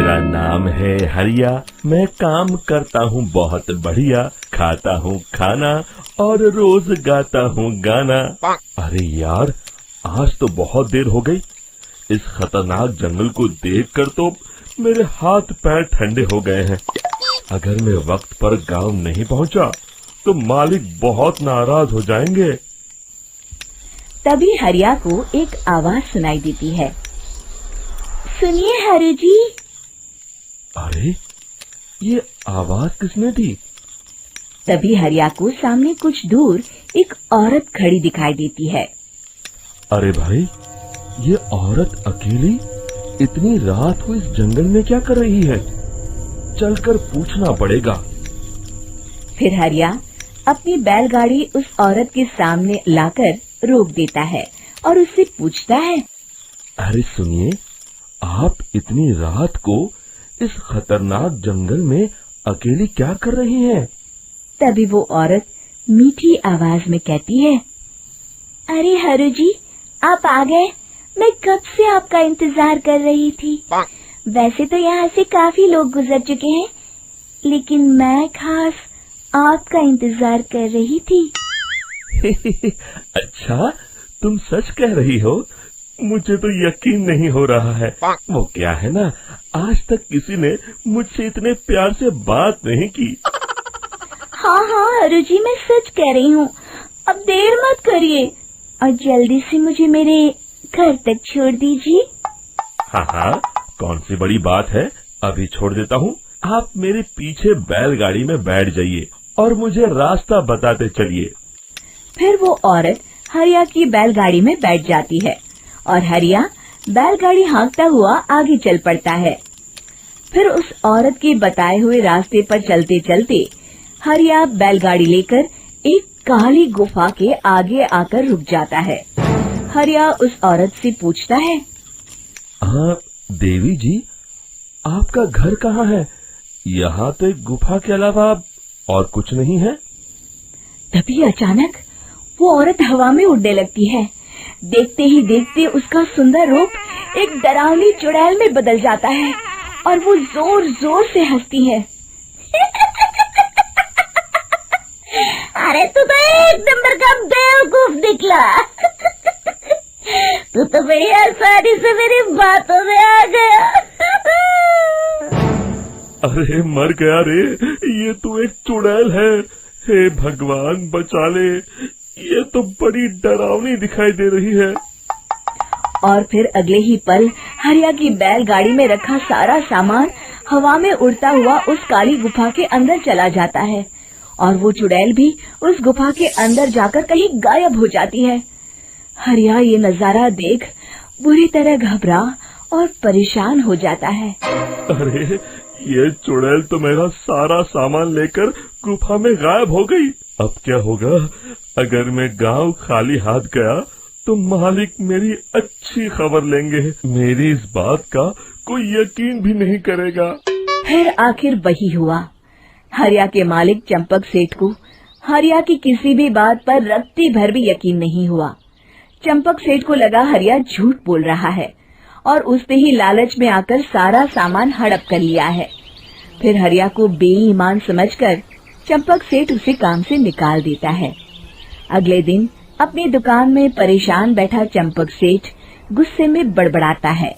मेरा नाम है हरिया, मैं काम करता हूँ बहुत बढ़िया, खाता हूँ खाना और रोज गाता हूँ गाना। अरे यार, आज तो बहुत देर हो गई। इस खतरनाक जंगल को देखकर तो मेरे हाथ पैर ठंडे हो गए हैं। अगर मैं वक्त पर गांव नहीं पहुंचा तो मालिक बहुत नाराज हो जाएंगे। तभी हरिया को एक आवाज सुनाई देती है। सुनिए हरु जी। अरे, ये आवाज किसने दी? तभी हरिया को सामने कुछ दूर एक औरत खड़ी दिखाई देती है। अरे भाई, ये औरत अकेली इतनी रात को इस जंगल में क्या कर रही है? चलकर पूछना पड़ेगा। फिर हरिया अपनी बैलगाड़ी उस औरत के सामने लाकर रोक देता है और उससे पूछता है। अरे सुनिए, आप इतनी रात को इस खतरनाक जंगल में अकेली क्या कर रही हैं? तभी वो औरत मीठी आवाज में कहती है। अरे हरु जी, आप आ गए। मैं कब से आपका इंतजार कर रही थी। वैसे तो यहाँ से काफी लोग गुजर चुके हैं, लेकिन मैं खास आपका इंतजार कर रही थी। अच्छा, तुम सच कह रही हो? मुझे तो यकीन नहीं हो रहा है। वो क्या है ना, आज तक किसी ने मुझसे इतने प्यार से बात नहीं की। हाँ हाँ हरु जी, मैं सच कह रही हूँ। अब देर मत करिए और जल्दी से मुझे मेरे घर तक छोड़ दीजिए। हाँ हाँ, कौन सी बड़ी बात है, अभी छोड़ देता हूँ। आप मेरे पीछे बैलगाड़ी में बैठ जाइए और मुझे रास्ता बताते चलिए। फिर वो औरत हरिया की बैलगाड़ी में बैठ जाती है और हरिया बैलगाड़ी हाँकता हुआ आगे चल पड़ता है। फिर उस औरत के बताए हुए रास्ते पर चलते चलते हरिया बैलगाड़ी लेकर एक काली गुफा के आगे आकर रुक जाता है। हरिया उस औरत से पूछता है। हाँ देवी जी, आपका घर कहाँ है? यहाँ तो एक गुफा के अलावा और कुछ नहीं है। तभी अचानक वो औरत हवा में उड़ने लगती है। देखते ही देखते उसका सुंदर रूप एक डरावनी चुड़ैल में बदल जाता है और वो जोर जोर से हंसती है। अरे तू तो एक नंबर का बेवकूफ निकला। तू तो बड़ी आसानी से मेरी बातों में आ गया। अरे मर गया रे, ये तो एक चुड़ैल है। हे भगवान बचा ले, ये तो बड़ी डरावनी दिखाई दे रही है। और फिर अगले ही पल हरिया की बैलगाड़ी में रखा सारा सामान हवा में उड़ता हुआ उस काली गुफा के अंदर चला जाता है और वो चुड़ैल भी उस गुफा के अंदर जाकर कहीं गायब हो जाती है। हरिया ये नजारा देख बुरी तरह घबरा और परेशान हो जाता है। अरे, ये चुड़ैल तो मेरा सारा सामान लेकर गुफा में गायब हो गई। अब क्या होगा? अगर मैं गांव खाली हाथ गया तो मालिक मेरी अच्छी खबर लेंगे। मेरी इस बात का कोई यकीन भी नहीं करेगा। फिर आखिर वही हुआ। हरिया के मालिक चंपक सेठ को हरिया की किसी भी बात पर रत्ती भर भी यकीन नहीं हुआ। चंपक सेठ को लगा हरिया झूठ बोल रहा है और उसने ही लालच में आकर सारा सामान हड़प कर लिया है। फिर हरिया को बेईमान समझकर चंपक सेठ उसे काम से निकाल देता है। अगले दिन अपनी दुकान में परेशान बैठा चंपक सेठ गुस्से में बड़बड़ाता है।